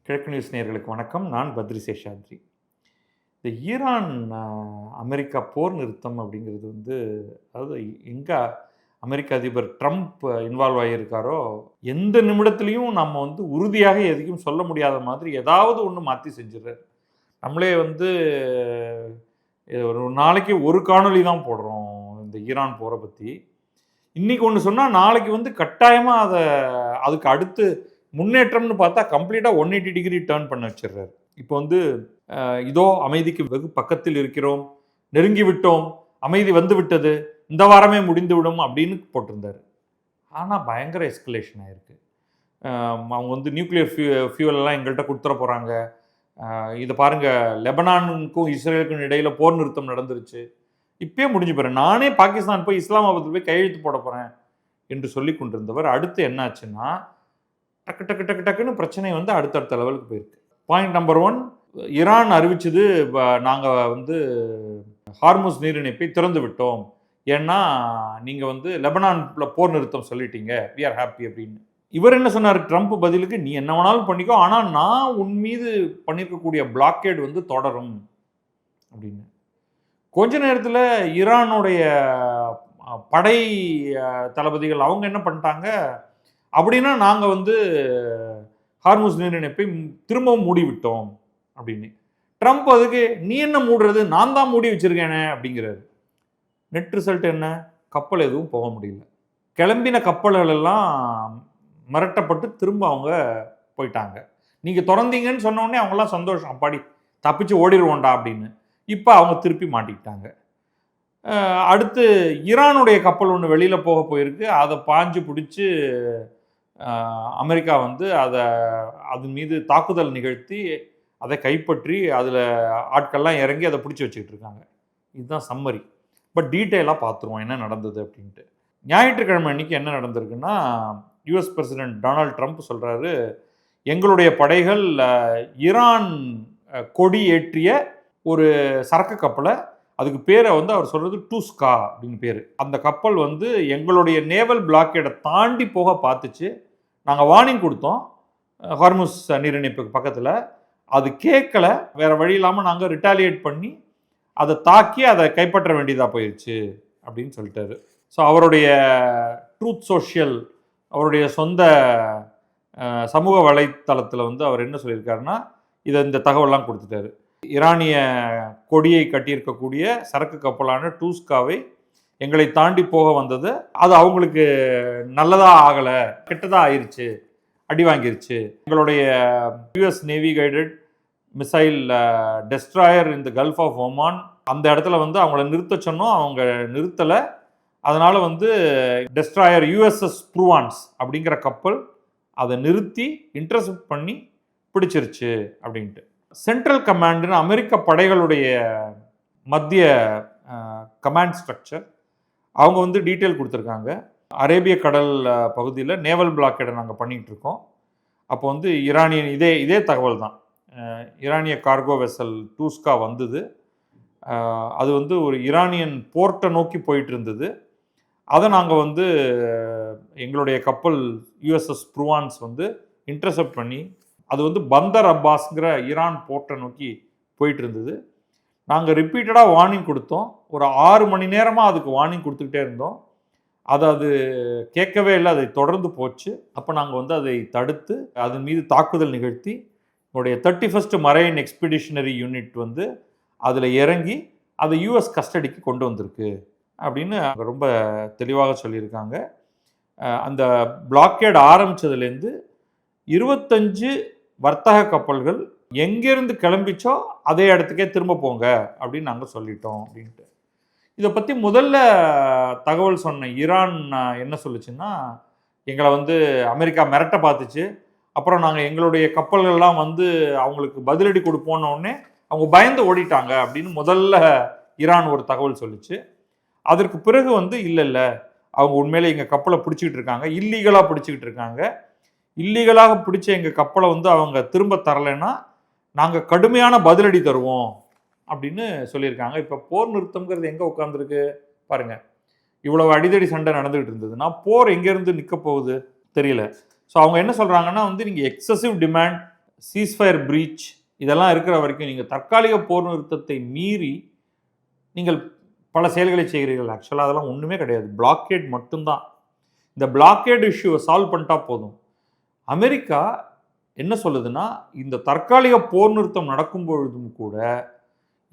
கிழக்கு நியூஸ் நேயர்களுக்கு வணக்கம். நான் பத்ரி சேஷாத்ரி. இந்த ஈரான் அமெரிக்கா போர் நிறுத்தம் அப்படிங்கிறது அதாவது எங்க அமெரிக்க அதிபர் ட்ரம்ப் இன்வால்வ் ஆகியிருக்காரோ, எந்த நிமிடத்திலயும் நம்ம உறுதியாக எதையும் சொல்ல முடியாத மாதிரி ஏதாவது ஒண்ணு மாத்தி செஞ்சுர்றாரு. நம்மளே ஒரு நாளைக்கு ஒரு காணொளி தான் போடுறோம் இந்த ஈரான் போர பத்தி. இன்னைக்கு ஒண்ணு சொன்னா, நாளைக்கு கட்டாயமா அதுக்கு அடுத்து முன்னேற்றம்னு பார்த்தா கம்ப்ளீட்டா 180 டிகிரி டர்ன் பண்ண வச்சிடுறாரு. இப்போ இதோ அமைதிக்கு வெகு பக்கத்தில் இருக்கிறோம், நெருங்கி விட்டோம், அமைதி வந்து விட்டது, இந்த வாரமே முடிந்துவிடும் அப்படின்னு போட்டிருந்தாரு. ஆனா பயங்கர எஸ்கலேஷன் ஆயிருக்கு. அவங்க நியூக்ளியர் ஃபியூவல் எல்லாம் எங்கள்கிட்ட கொடுத்துட போறாங்க. இதை பாருங்க, லெபனானுக்கும் இஸ்ரேலுக்கும் இடையில போர் நிறுத்தம் நடந்துருச்சு, இப்பயே முடிஞ்சு போறேன், நானே பாகிஸ்தான் போய் இஸ்லாமாபாத்தில் போய் கையெழுத்து போட போறேன் என்று சொல்லி கொண்டிருந்தவர் அடுத்து என்ன ஆச்சுன்னா, டக்கு டக்கு டக்கு டக்குன்னு பிரச்சனை அடுத்தடுத்த லெவலுக்கு போயிருக்கு. பாயிண்ட் நம்பர் 1, ஈரான் அறிவிச்சது நாங்கள் ஹார்முஸ் நீரிணைப்பை திறந்து விட்டோம், ஏன்னா நீங்கள் லெபனான்ல போர் நிறுத்தம் சொல்லிட்டீங்க, வி ஆர் ஹாப்பி அப்படின்னு. இவர் என்ன சொன்னார் ட்ரம்ப் பதிலுக்கு, நீ என்ன வேணாலும் பண்ணிக்கோ, ஆனால் நான் உன் மீது பண்ணியிருக்கக்கூடிய பிளாக்கேட் தொடரும் அப்படின்னு. கொஞ்ச நேரத்தில் ஈரானுடைய படை தளபதிகள் அவங்க என்ன பண்ணிட்டாங்க அப்படின்னா, நாங்கள் ஹார்முஸ் நீரிணைப்பை திரும்பவும் மூடிவிட்டோம் அப்படின்னு. ட்ரம்ப் அதுக்கு, நீ என்ன மூடுறது, நான் தான் மூடி வச்சிருக்கேனே அப்படிங்கிறாரு. நெட் ரிசல்ட் என்ன, கப்பல் எதுவும் போக முடியல. கிளம்பின கப்பல்கள் எல்லாம் மிரட்டப்பட்டு திரும்ப அவங்க போயிட்டாங்க. நீங்கள் திறந்தீங்கன்னு சொன்ன உடனே அவங்களாம் சந்தோஷம், அப்பாடி தப்பிச்சு ஓடிடுவோண்டா அப்படின்னு. இப்போ அவங்க திருப்பி மாட்டிக்கிட்டாங்க. அடுத்து ஈரானுடைய கப்பல் ஒன்று வெளியில் போக போயிருக்கு, அதை பாஞ்சு பிடிச்சி அமெரிக்கா அது மீது தாக்குதல் நிகழ்த்தி அதை கைப்பற்றி அதில் ஆட்கள்லாம் இறங்கி அதை பிடிச்சி வச்சுக்கிட்டு இருக்காங்க. இதுதான் சம்மரி. பட் டீட்டெயிலாக பார்த்துருவோம் என்ன நடந்தது அப்படின்ட்டு. ஞாயிற்றுக்கிழமை அன்னைக்கு என்ன நடந்திருக்குன்னா, யுஎஸ் பிரசிடென்ட் டொனால்ட் ட்ரம்ப் சொல்கிறாரு, எங்களுடைய படைகள் ஈரான் கொடி ஏற்றிய ஒரு சரக்கு கப்பலை, அதுக்கு பேரை அவர் சொல்கிறது டூஸ்கா அப்படின்னு பேர், அந்த கப்பல் எங்களுடைய நேவல் பிளாக்கேடை தாண்டி போக பார்த்துச்சு. நாங்கள் வார்னிங் கொடுத்தோம் ஹார்முஸ் நீரிணைப்புக்கு பக்கத்தில், அது கேட்கல, வேறு வழி இல்லாமல் நாங்கள் ரிட்டாலியேட் பண்ணி அதை தாக்கி அதை கைப்பற்ற வேண்டியதாக போயிடுச்சு அப்படின்னு சொல்லிட்டாரு. ஸோ அவருடைய ட்ரூத் சோஷியல், அவருடைய சொந்த சமூக வலைத்தளத்தில் அவர் என்ன சொல்லியிருக்காருன்னா, இந்த தகவலாம் கொடுத்துட்டாரு. ஈரானிய கொடியை கட்டியிருக்கக்கூடிய சரக்கு கப்பலான டூஸ்காவை எங்களை தாண்டி போக வந்தது, அது அவங்களுக்கு நல்லதாக ஆகலை, கெட்டதாக ஆயிடுச்சு, அடி வாங்கிருச்சு. எங்களுடைய US navy guided missile destroyer இந்த கல்ஃப் ஆஃப் ஒமான், அந்த இடத்துல அவங்கள நிறுத்த சொன்னோம், அவங்க நிறுத்தலை. அதனால் டெஸ்ட்ராயர் யூஎஸ்எஸ் ப்ரூவான்ஸ் அப்படிங்கிற கப்பல் அதை நிறுத்தி இன்டர்செப்ட் பண்ணி பிடிச்சிருச்சு அப்படின்ட்டு. சென்ட்ரல் கமாண்டுன்னு அமெரிக்க படைகளுடைய மத்திய கமாண்ட் ஸ்ட்ரக்சர், அவங்க டீட்டெயில் கொடுத்துருக்காங்க. அரேபிய கடல் பகுதியில் நேவல் பிளாக்கேடை நாங்கள் பண்ணிகிட்டு இருக்கோம். அப்போ ஈரானியன் இதே தகவல் தான், ஈரானிய கார்கோ வெசல் டூஸ்கா வந்தது, அது ஒரு ஈரானியன் போர்ட்டை நோக்கி போயிட்டு இருந்தது. அதை நாங்கள் எங்களுடைய கப்பல் யுஎஸ்எஸ் ப்ரூவான்ஸ் இன்டர்செப்ட் பண்ணி, அது பந்தர் அப்பாஸ்ங்கிற ஈரான் போர்ட்டை நோக்கி போயிட்டு இருந்தது. நாங்கள் ரிப்பீட்டடாக வார்னிங் கொடுத்தோம், ஒரு 6 மணி நேரமாக அதுக்கு வார்னிங் கொடுத்துக்கிட்டே இருந்தோம். அது கேட்கவே இல்லை, அதை தொடர்ந்து போச்சு. அப்போ நாங்கள் அதை தடுத்து அதன் மீது தாக்குதல் நிகழ்த்தி என்னுடைய 31st மரைன் எக்ஸ்பிடிஷனரி யூனிட் அதில் இறங்கி அதை யூஎஸ் கஸ்டடிக்கு கொண்டு வந்திருக்கு அப்படின்னு ரொம்ப தெளிவாக சொல்லியிருக்காங்க. அந்த பிளாக்கேட் ஆரம்பித்ததுலேருந்து 25 வர்த்தக கப்பல்கள் எங்கேருந்து கிளம்பிச்சோ அதே இடத்துக்கே திரும்ப போங்க அப்படின்னு நாங்கள் சொல்லிட்டோம் அப்படின்ட்டு. இதை பற்றி முதல்ல தகவல் சொன்ன ஈரான் என்ன சொல்லுச்சுன்னா, எங்களை அமெரிக்கா மிரட்ட பார்த்துச்சு, அப்புறம் நாங்கள் எங்களுடைய கப்பல்கள்லாம் அவங்களுக்கு பதிலடி கொடுப்போன்ன உடனே அவங்க பயந்து ஓடிட்டாங்க அப்படின்னு முதல்ல ஈரான் ஒரு தகவல் சொல்லிச்சு. அதற்கு பிறகு இல்லை, அவங்க உண்மையிலே எங்கள் கப்பலை பிடிச்சிக்கிட்டு இருக்காங்க, இல்லீகலாக பிடிச்சிக்கிட்டு இருக்காங்க, இல்லீகலாக பிடிச்ச எங்கள் கப்பலை அவங்க திரும்ப தரலைன்னா நாங்கள் கடுமையான பதிலடி தருவோம் அப்படின்னு சொல்லியிருக்காங்க. இப்போ போர் நிறுத்தம்ங்கிறது எங்கே உட்காந்துருக்கு பாருங்கள். இவ்வளவு அடிதடி சண்டை நடந்துகிட்டு இருந்ததுன்னா போர் எங்கேருந்து நிற்க போகுது தெரியல. ஸோ அவங்க என்ன சொல்கிறாங்கன்னா, நீங்கள் எக்ஸசிவ் டிமாண்ட், சீஸ்ஃபயர் பிரீச் இதெல்லாம் இருக்கிற வரைக்கும் நீங்கள் தற்காலிக போர் நிறுத்தத்தை மீறி நீங்கள் பல செயல்களை செய்கிறீர்கள். ஆக்சுவலாக அதெல்லாம் ஒன்றுமே கிடையாது, பிளாக்கேட் மட்டும்தான். இந்த பிளாக்கேட் இஷ்யூவை சால்வ் பண்ணிட்டா போதும். அமெரிக்கா என்ன சொல்லுதுன்னா, இந்த தற்காலிக போர் நிறுத்தம் நடக்கும் பொழுதும் கூட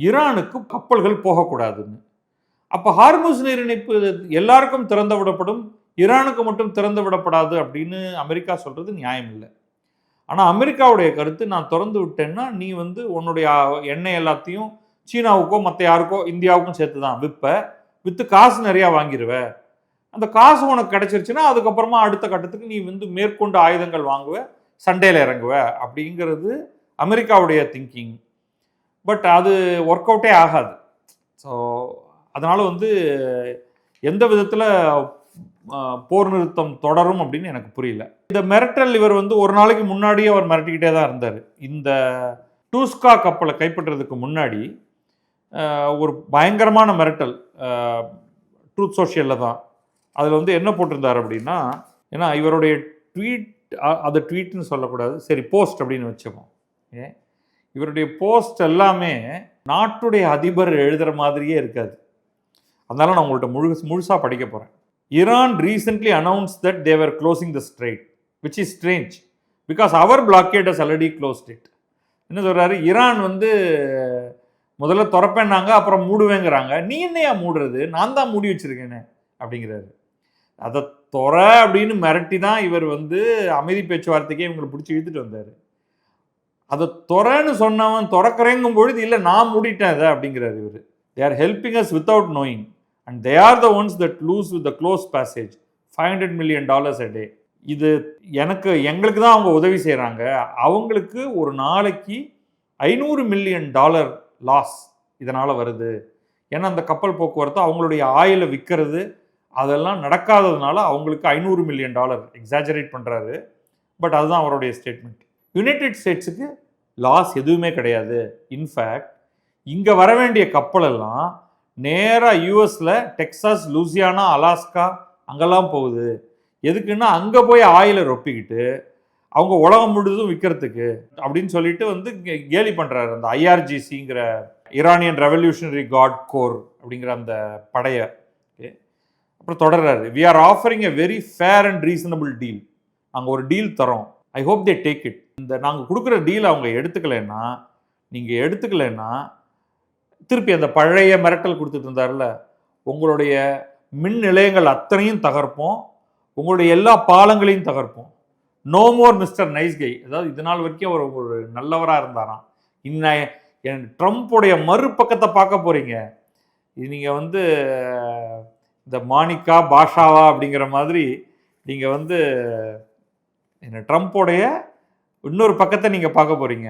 ஈரானுக்கு கப்பல்கள் போகக்கூடாதுன்னு. அப்போ ஹார்முஸ் நீரிணைப்பு எல்லாருக்கும் திறந்து விடப்படும், ஈரானுக்கு மட்டும் திறந்து விடப்படாது அப்படின்னு அமெரிக்கா சொல்றது நியாயம் இல்லை. ஆனால் அமெரிக்காவுடைய கருத்து, நான் திறந்து விட்டேன்னா நீ உன்னுடைய எண்ணெய் எல்லாத்தையும் சீனாவுக்கோ மற்ற யாருக்கோ இந்தியாவுக்கும் சேர்த்து தான் விற்று காசு நிறையா வாங்கிடுவ. அந்த காசு உனக்கு கிடைச்சிருச்சுன்னா அதுக்கப்புறமா அடுத்த கட்டத்துக்கு நீ மேற்கொண்டு ஆயுதங்கள் வாங்குவ, சண்டையில் இறங்குவ அப்படிங்கிறது அமெரிக்காவுடைய திங்கிங். பட் அது ஒர்க் அவுட்டே ஆகாது. ஸோ அதனால் எந்த விதத்தில் போர் நிறுத்தம் தொடரும் அப்படின்னு எனக்கு புரியல. இந்த மிரட்டல் இவர் ஒரு நாளைக்கு முன்னாடியே அவர் மிரட்டிக்கிட்டே தான் இருந்தார். இந்த டூஸ்கா கப்பலை கைப்பற்றுறதுக்கு முன்னாடி ஒரு பயங்கரமான மிரட்டல் ட்ரூத் சோஷியலில் தான். அதில் என்ன போட்டிருந்தார் அப்படின்னா, ஏன்னா இவருடைய ட்வீட், அதை ட்வீட்னு சொல்லக்கூடாது, சரி போஸ்ட் அப்படின்னு வச்சுப்போம். இவருடைய போஸ்ட் எல்லாமே நாட்டுடைய அதிபர் எழுதுகிற மாதிரியே இருக்காது. அதனால நான் உங்கள்கிட்ட முழுசாக படிக்க போகிறேன். Iran recently announced that they were closing the strait, which is strange because our blockade has already closed it. என்ன சொல்கிறாரு, ஈரான் முதல்ல திறப்பேன்னாங்க, அப்புறம் மூடுவேங்கிறாங்க, நீ என்னையா மூடுறது, நான் தான் மூடி வச்சிருக்கேனே அப்படிங்கிறாரு. அதை தொற அப்படின்னு மிரட்டி தான் இவர் அமைதி பேச்சுவார்த்தைக்கே இவங்களை பிடிச்சி இழுத்துட்டு வந்தார். அதை தொறன்னு சொன்னவன் திறக்கிறேங்கும் பொழுது இல்லை நான் மூடிட்டேன் அதை அப்படிங்கிறாரு இவர். They are helping us without knowing. And they are the ones that lose with the close passage, $500 million a day. இது எங்களுக்கு தான் அவங்க உதவி செய்கிறாங்க, அவங்களுக்கு ஒரு நாளைக்கு $500 million லாஸ் இதனால் வருது. ஏன்னா அந்த கப்பல் போக்குவரத்து அவங்களுடைய ஆயிலை விற்கிறது அதெல்லாம் நடக்காததுனால அவங்களுக்கு $500 million எக்ஸாஜரேட் பண்ணுறாரு. பட் அதுதான் அவருடைய ஸ்டேட்மெண்ட். யுனைடெட் ஸ்டேட்ஸுக்கு லாஸ் எதுவுமே கிடையாது. இன்ஃபேக்ட் இங்கே வர வேண்டிய கப்பலெல்லாம் நேராக யூஎஸில் டெக்சாஸ், லூசியானா, அலாஸ்கா அங்கெல்லாம் போகுது. எதுக்குன்னா அங்கே போய் ஆயிலை ரொப்பிக்கிட்டு அவங்க உலகம் முழுதும் விற்கிறதுக்கு அப்படின்னு சொல்லிட்டு கேலி பண்ணுறாரு அந்த ஐஆர்ஜிசிங்கிற ஈரானியன் ரெவல்யூஷனரி காட் கோர் அப்படிங்கிற அந்த படையை. அப்புறம் தொடர்றாரு, we are offering a very fair and reasonable deal. நாங்கள் ஒரு டீல் தரோம், I hope they take it. இந்த நாங்கள் கொடுக்குற டீல் அவங்க எடுத்துக்கலைன்னா திருப்பி அந்த பழைய மிரட்டல் கொடுத்துட்டு இருந்தார்ல, உங்களுடைய மின் நிலையங்கள் அத்தனையும் தகர்ப்போம், உங்களுடைய எல்லா பாலங்களையும் தகர்ப்போம், no more mister nice guy. அதாவது இது நாள் வரைக்கும் அவர் ஒரு நல்லவராக இருந்தாராம். இன்னும் ட்ரம்ப்புடைய மறுபக்கத்தை பார்க்க போகிறீங்க. இது நீங்கள் இந்த மாணிக்கா பாஷாவா அப்படிங்கிற மாதிரி நீங்கள் என்ன ட்ரம்ப்போடைய இன்னொரு பக்கத்தை நீங்கள் பார்க்க போகிறீங்க.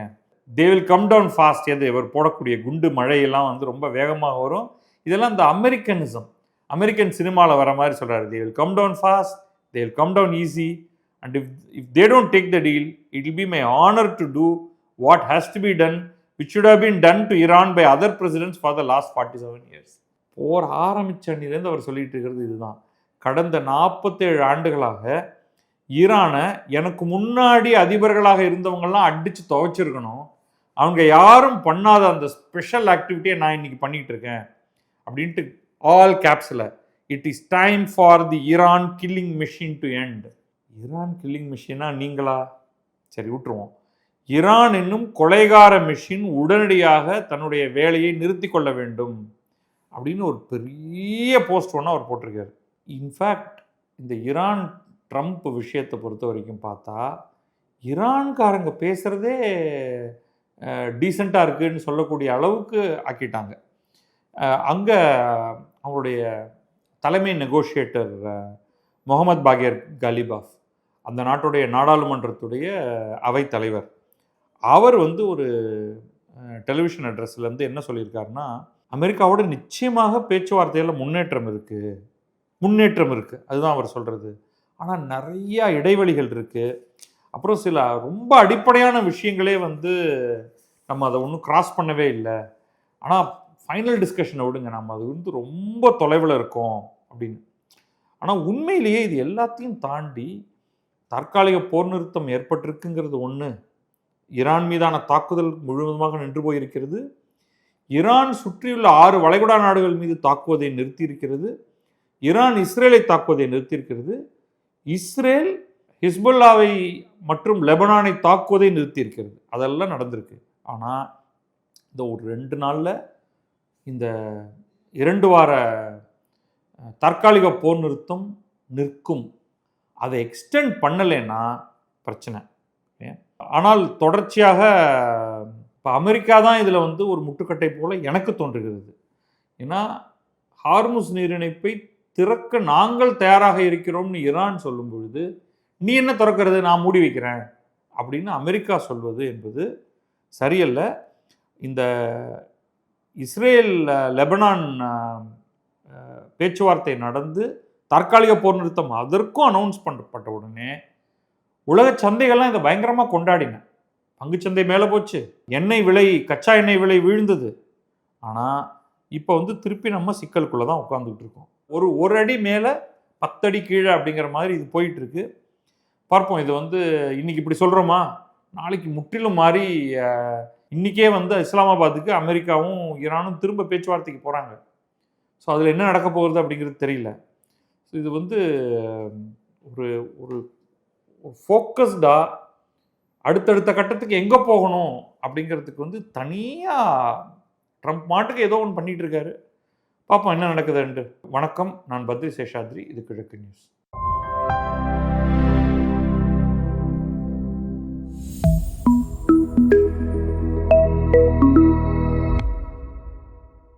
They will come down fast. எது இவர் போடக்கூடிய குண்டு மழையெல்லாம் ரொம்ப வேகமாக வரும். இதெல்லாம் இந்த அமெரிக்கன் சினிமாவில் வர மாதிரி சொல்கிறாரு. They will come down fast, they will come down easy, and if they don't take the deal it will be my honour to do what has to be done which should have been done to Iran by other presidents for the last 47 years. போர் ஆரம்பித்த அன்னிலேருந்து அவர் சொல்லிட்டு இருக்கிறது இதுதான். கடந்த 47 ஆண்டுகளாக ஈரானை எனக்கு முன்னாடி அதிபர்களாக இருந்தவங்கெல்லாம் அடித்து துவைச்சிருக்கணும், அவங்க யாரும் பண்ணாத அந்த ஸ்பெஷல் ஆக்டிவிட்டியை நான் இன்னைக்கு பண்ணிட்டு இருக்கேன் அப்படின்ட்டு ஆல் கேப்ஸில், it is time for the Iran killing machine to end. Iran killing மிஷினா நீங்களா? சரி விட்டுருவோம். ஈரான் என்னும் கொலைகார மிஷின் உடனடியாக தன்னுடைய வேலையை நிறுத்தி கொள்ள வேண்டும் அப்படின்னு ஒரு பெரிய போஸ்ட் ஒன்று அவர் போட்டிருக்காரு. இன்ஃபேக்ட் இந்த ஈரான் ட்ரம்ப் விஷயத்தை பொறுத்த வரைக்கும் பார்த்தா ஈரான்காரங்க பேசுகிறதே டீசெண்டாக இருக்குதுன்னு சொல்லக்கூடிய அளவுக்கு ஆக்கிட்டாங்க. அங்கே அவங்களுடைய தலைமை நெகோஷியேட்டர் முகமது பாகர் காலிபாஃப், அந்த நாட்டுடைய நாடாளுமன்றத்துடைய அவைத் தலைவர், அவர் ஒரு டெலிவிஷன் அட்ரஸில் என்ன சொல்லியிருக்காருன்னா, அமெரிக்காவோட நிச்சயமாக பேச்சுவார்த்தையில் முன்னேற்றம் இருக்குது, அதுதான் அவர் சொல்கிறது. ஆனால் நிறையா இடைவெளிகள் இருக்குது. அப்புறம் சில ரொம்ப அடிப்படையான விஷயங்களே நம்ம அதை ஒன்றும் கிராஸ் பண்ணவே இல்லை. ஆனால் ஃபைனல் டிஸ்கஷனை விடுங்க, நம்ம அது ரொம்ப தொலைவில் இருக்கோம் அப்படின்னு. ஆனால் உண்மையிலேயே இது எல்லாத்தையும் தாண்டி தற்காலிக போர் நிறுத்தம் ஏற்பட்டிருக்குங்கிறது ஒன்று, ஈரான் மீதான தாக்குதல் முழுவதுமாக நின்று போயிருக்கிறது. ஈரான் சுற்றியுள்ள 6 வளைகுடா நாடுகள் மீது தாக்குவதை நிறுத்தியிருக்கிறது. ஈரான் இஸ்ரேலை தாக்குவதை நிறுத்தியிருக்கிறது. இஸ்ரேல் ஹிஸ்புல்லாவை மற்றும் லெபனானை தாக்குவதை நிறுத்தியிருக்கிறது. அதெல்லாம் நடந்திருக்கு. ஆனால் இந்த ஒரு 2 நாளில் இந்த 2 வார தற்காலிக போர் நிறுத்தம் நிற்கும். அதை எக்ஸ்டெண்ட் பண்ணலைன்னா பிரச்சனை. ஆனால் தொடர்ச்சியாக இப்போ அமெரிக்கா தான் இதில் வந்து ஒரு முட்டுக்கட்டை போல எனக்கு தோன்றுகிறது. ஏன்னா ஹார்முஸ் நீரிணைப்பை திறக்க நாங்கள் தயாராக இருக்கிறோம்னு ஈரான் சொல்லும் பொழுது, நீ என்ன திறக்கிறது, நான் மூடி வைக்கிறேன் அப்படின்னு அமெரிக்கா சொல்வது என்பது சரியல்ல. இந்த இஸ்ரேல் லெபனான் பேச்சுவார்த்தை நடந்து தற்காலிக போர் நிறுத்தம் அதற்கும் அனௌன்ஸ் பண்ணப்பட்ட உடனே உலக சந்தைகள்லாம் இதை பயங்கரமாக கொண்டாடின. பங்குச்சந்தை மேலே போச்சு, எண்ணெய் விலை, கச்சா எண்ணெய் விலை வீழ்ந்தது. ஆனால் இப்போ வந்து திருப்பி நம்ம சிக்கலுக்குள்ளே தான் உட்காந்துக்கிட்டு இருக்கோம். ஒரு அடி மேலே 10 அடி கீழே அப்படிங்கிற மாதிரி இது போயிட்டு இருக்கு. பார்ப்போம். இது வந்து இன்னைக்கு இப்படி சொல்கிறோமா, நாளைக்கு முற்றிலும் மாறி இன்றைக்கே வந்து இஸ்லாமாபாத்துக்கு அமெரிக்காவும் ஈரானும் திரும்ப பேச்சுவார்த்தைக்கு போகிறாங்க. ஸோ அதில் என்ன நடக்க போகிறது அப்படிங்கிறது தெரியல. ஸோ இது வந்து ஒரு ஒரு ஃபோக்கஸ்டாக அடுத்தடுத்த கட்டத்துக்கு எங்கே போகணும் அப்படிங்கிறதுக்கு வந்து தனியாக ட்ரம்ப் மாட்டுக்கு ஏதோ ஒன்று பண்ணிகிட்டு இருக்காரு. பார்ப்போம் என்ன நடக்குதுன்ட்டு. வணக்கம், நான் பத்ரி சேஷாத்ரி. இது கிழக்கு நியூஸ்.